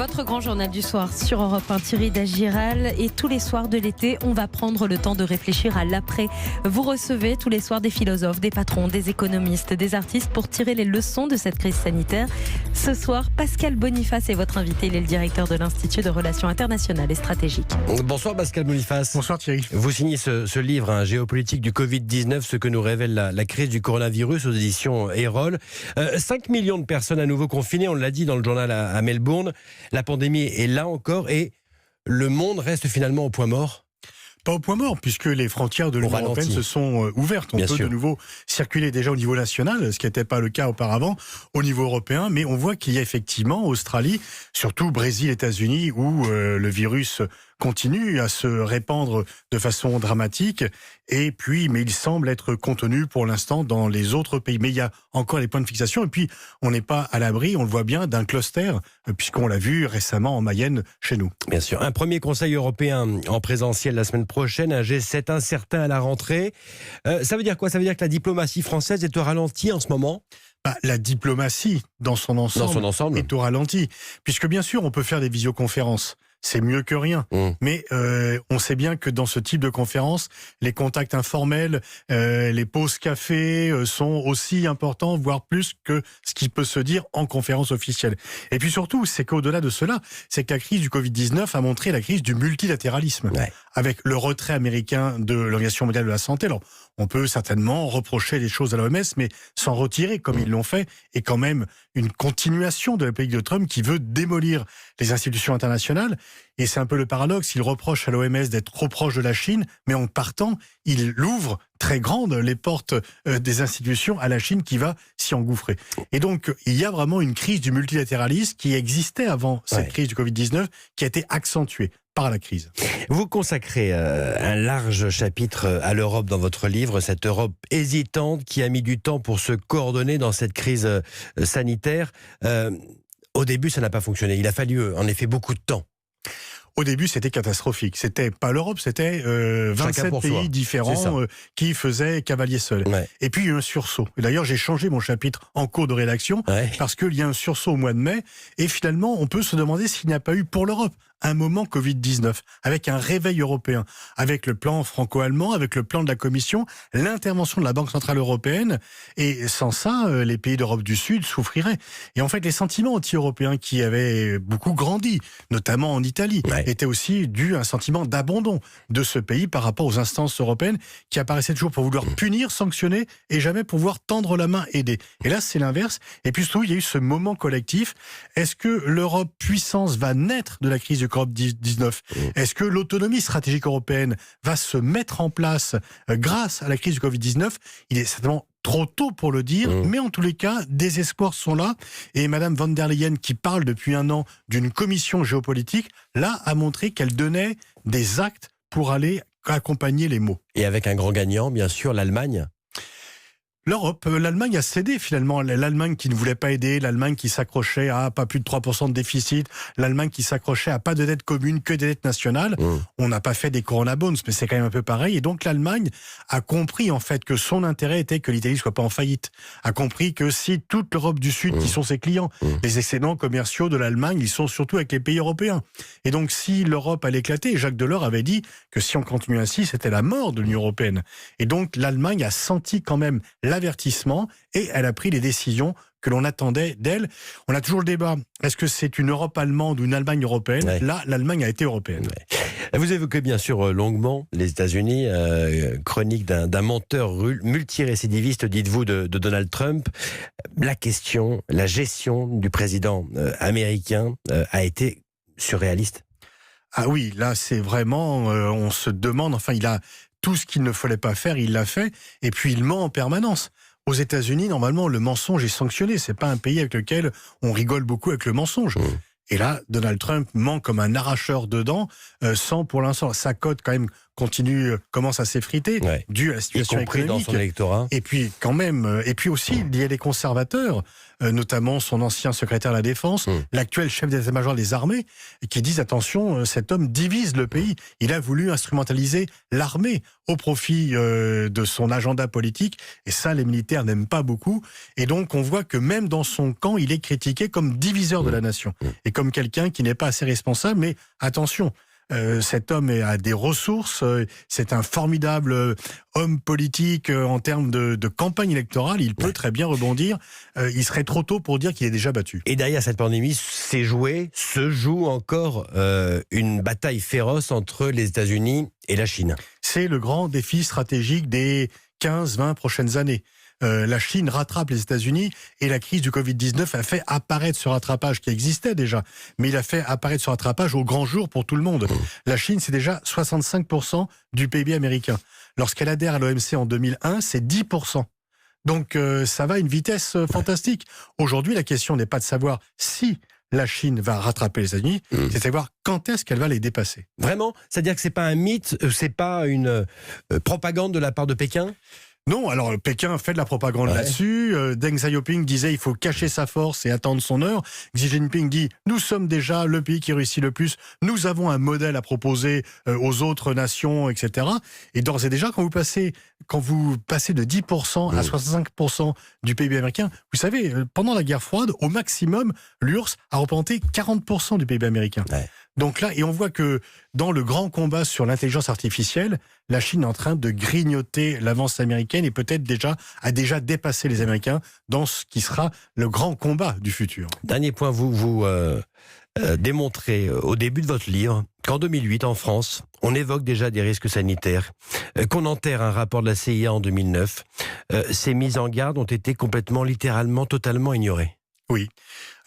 Votre grand journal du soir sur Europe 1, Thierry Dagiral. Et tous les soirs de l'été, on va prendre le temps de réfléchir à l'après. Vous recevez tous les soirs des philosophes, des patrons, des économistes, des artistes pour tirer les leçons de cette crise sanitaire. Ce soir, Pascal Boniface est votre invité. Il est le directeur de l'Institut de Relations internationales et stratégiques. Bonsoir Pascal Boniface. Bonsoir Thierry. Vous signez ce livre, Géopolitique du Covid-19, ce que nous révèle la crise du coronavirus aux éditions Erol. 5 millions de personnes à nouveau confinées, on l'a dit dans le journal à Melbourne. La pandémie est là encore et le monde reste finalement au point mort. Pas au point mort, puisque les frontières de l'Union européenne se sont ouvertes. On peut de nouveau circuler déjà au niveau national, ce qui n'était pas le cas auparavant, au niveau européen. Mais on voit qu'il y a effectivement Australie, surtout Brésil, États-Unis, où le virus continue à se répandre de façon dramatique. Et puis, mais il semble être contenu pour l'instant dans les autres pays. Mais il y a encore les points de fixation. Et puis, on n'est pas à l'abri, on le voit bien, d'un cluster, puisqu'on l'a vu récemment en Mayenne chez nous. Bien sûr. Un premier Conseil européen en présentiel la semaine prochaine, un G7 incertain à la rentrée. Ça veut dire quoi? Ça veut dire que la diplomatie française est au ralenti en ce moment? La diplomatie, dans son ensemble, est au ralenti. Puisque bien sûr, on peut faire des visioconférences. C'est mieux que rien. Mais on sait bien que dans ce type de conférence, les contacts informels, les pauses café sont aussi importants, voire plus que ce qui peut se dire en conférence officielle. Et puis surtout, c'est qu'au-delà de cela, c'est que la crise du Covid-19 a montré la crise du multilatéralisme. Ouais. Avec le retrait américain de l'Organisation mondiale de la santé. Alors, on peut certainement reprocher des choses à l'OMS, mais s'en retirer, comme ils l'ont fait, et quand même une continuation de la politique de Trump qui veut démolir les institutions internationales. Et c'est un peu le paradoxe, il reproche à l'OMS d'être trop proche de la Chine, mais en partant, il ouvre très grandes les portes des institutions à la Chine qui va s'y engouffrer. Et donc, il y a vraiment une crise du multilatéralisme qui existait avant cette crise du Covid-19, qui a été accentuée par la crise. Vous consacrez un large chapitre à l'Europe dans votre livre, cette Europe hésitante qui a mis du temps pour se coordonner dans cette crise sanitaire. Au début, ça n'a pas fonctionné. Il a fallu en effet beaucoup de temps. Au début, c'était catastrophique. C'était pas l'Europe, c'était 27 pays différents qui faisaient cavalier seul. Ouais. Et puis, il y a eu un sursaut. Et d'ailleurs, j'ai changé mon chapitre en cours de rédaction parce qu'il y a un sursaut au mois de mai. Et finalement, on peut se demander s'il n'y a pas eu pour l'Europe un moment Covid-19, avec un réveil européen, avec le plan franco-allemand, avec le plan de la Commission, l'intervention de la Banque Centrale Européenne, et sans ça, les pays d'Europe du Sud souffriraient. Et en fait, les sentiments anti-européens qui avaient beaucoup grandi, notamment en Italie, étaient aussi dus à un sentiment d'abandon de ce pays par rapport aux instances européennes qui apparaissaient toujours pour vouloir punir, sanctionner, et jamais pour pouvoir tendre la main, aider. Et là, c'est l'inverse. Et puis surtout, il y a eu ce moment collectif. Est-ce que l'Europe puissance va naître de la crise du Covid-19 ? Est-ce que l'autonomie stratégique européenne va se mettre en place grâce à la crise du Covid-19 ? Il est certainement trop tôt pour le dire, mais en tous les cas, des espoirs sont là. Et Madame von der Leyen, qui parle depuis un an d'une commission géopolitique, là, a montré qu'elle donnait des actes pour aller accompagner les mots. Et avec un grand gagnant, bien sûr, l'Allemagne. L'Europe, l'Allemagne a cédé finalement. L'Allemagne qui ne voulait pas aider, l'Allemagne qui s'accrochait à pas plus de 3% de déficit, l'Allemagne qui s'accrochait à pas de dette commune, que des dettes nationales. On n'a pas fait des Corona Bonds, mais c'est quand même un peu pareil. Et donc l'Allemagne a compris en fait que son intérêt était que l'Italie soit pas en faillite. A compris que si toute l'Europe du Sud, qui sont ses clients, les excédents commerciaux de l'Allemagne, ils sont surtout avec les pays européens. Et donc si l'Europe allait éclater, Jacques Delors avait dit que si on continue ainsi, c'était la mort de l'Union européenne. Et donc l'Allemagne a senti quand même l'avertissement et elle a pris les décisions que l'on attendait d'elle. On a toujours le débat, est-ce que c'est une Europe allemande ou une Allemagne européenne ? Là, l'Allemagne a été européenne. Vous évoquez bien sûr longuement les États-Unis, chronique d'un menteur multirécidiviste, dites-vous, de Donald Trump. La question, la gestion du président américain a été surréaliste. Ah oui, là c'est vraiment, on se demande, enfin il a tout ce qu'il ne fallait pas faire, il l'a fait, et puis il ment en permanence. Aux États-Unis, normalement, le mensonge est sanctionné. C'est pas un pays avec lequel on rigole beaucoup avec le mensonge. Et là, Donald Trump ment comme un arracheur de dents, sans pour l'instant sa cote quand même commence à s'effriter, dû à la situation économique. Dans son électorat. Et puis quand même, et puis aussi il y a des conservateurs, notamment son ancien secrétaire à la Défense, l'actuel chef d'état-major des armées, qui disent attention, cet homme divise le pays. Il a voulu instrumentaliser l'armée au profit de son agenda politique, et ça les militaires n'aiment pas beaucoup. Et donc on voit que même dans son camp, il est critiqué comme diviseur de la nation et comme quelqu'un qui n'est pas assez responsable. Mais attention. Cet homme a des ressources, c'est un formidable homme politique en termes de campagne électorale, il peut très bien rebondir, il serait trop tôt pour dire qu'il est déjà battu. Et derrière cette pandémie, se joue encore une bataille féroce entre les États-Unis et la Chine. C'est le grand défi stratégique des 15-20 prochaines années. La Chine rattrape les États-Unis et la crise du Covid-19 a fait apparaître ce rattrapage qui existait déjà, mais il a fait apparaître ce rattrapage au grand jour pour tout le monde. La Chine, c'est déjà 65% du PIB américain. Lorsqu'elle adhère à l'OMC en 2001, c'est 10%. Donc ça va à une vitesse fantastique. Aujourd'hui, la question n'est pas de savoir si la Chine va rattraper les États-Unis, c'est de savoir quand est-ce qu'elle va les dépasser. Vraiment ? C'est-à-dire que c'est pas un mythe, c'est pas une propagande de la part de Pékin ? Non, alors Pékin fait de la propagande là-dessus. Deng Xiaoping disait il faut cacher sa force et attendre son heure. Xi Jinping dit nous sommes déjà le pays qui réussit le plus. Nous avons un modèle à proposer aux autres nations, etc. Et d'ores et déjà, quand vous passez de 10% à 65% du PIB américain, vous savez, pendant la guerre froide, au maximum, l'URSS a représenté 40% du PIB américain. Donc là, et on voit que dans le grand combat sur l'intelligence artificielle, la Chine est en train de grignoter l'avance américaine et peut-être a déjà dépassé les Américains dans ce qui sera le grand combat du futur. Dernier point, vous démontrez au début de votre livre qu'en 2008, en France, on évoque déjà des risques sanitaires, qu'on enterre un rapport de la CIA en 2009. Ces mises en garde ont été complètement, littéralement, totalement ignorées. Oui.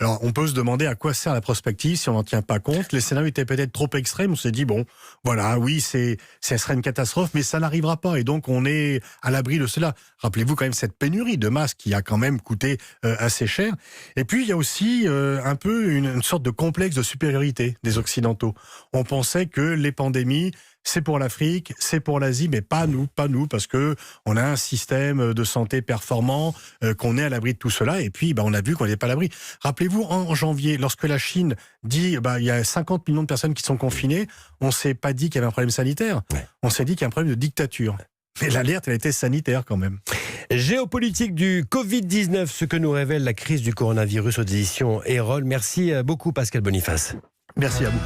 Alors, on peut se demander à quoi sert la prospective si on n'en tient pas compte. Les scénarios étaient peut-être trop extrêmes. On s'est dit, bon, voilà, oui, ça serait une catastrophe, mais ça n'arrivera pas. Et donc, on est à l'abri de cela. Rappelez-vous quand même cette pénurie de masques qui a quand même coûté assez cher. Et puis, il y a aussi un peu une sorte de complexe de supériorité des Occidentaux. On pensait que les pandémies, c'est pour l'Afrique, c'est pour l'Asie, mais pas nous, parce que on a un système de santé performant, qu'on est à l'abri de tout cela, et puis on a vu qu'on n'est pas à l'abri. Rappelez-vous, en janvier, lorsque la Chine dit il y a 50 millions de personnes qui sont confinées, on ne s'est pas dit qu'il y avait un problème sanitaire, on s'est dit qu'il y a un problème de dictature. Mais l'alerte, elle était sanitaire quand même. Géopolitique du Covid-19, ce que nous révèle la crise du coronavirus aux éditions Erol. Merci beaucoup Pascal Boniface. Merci à vous.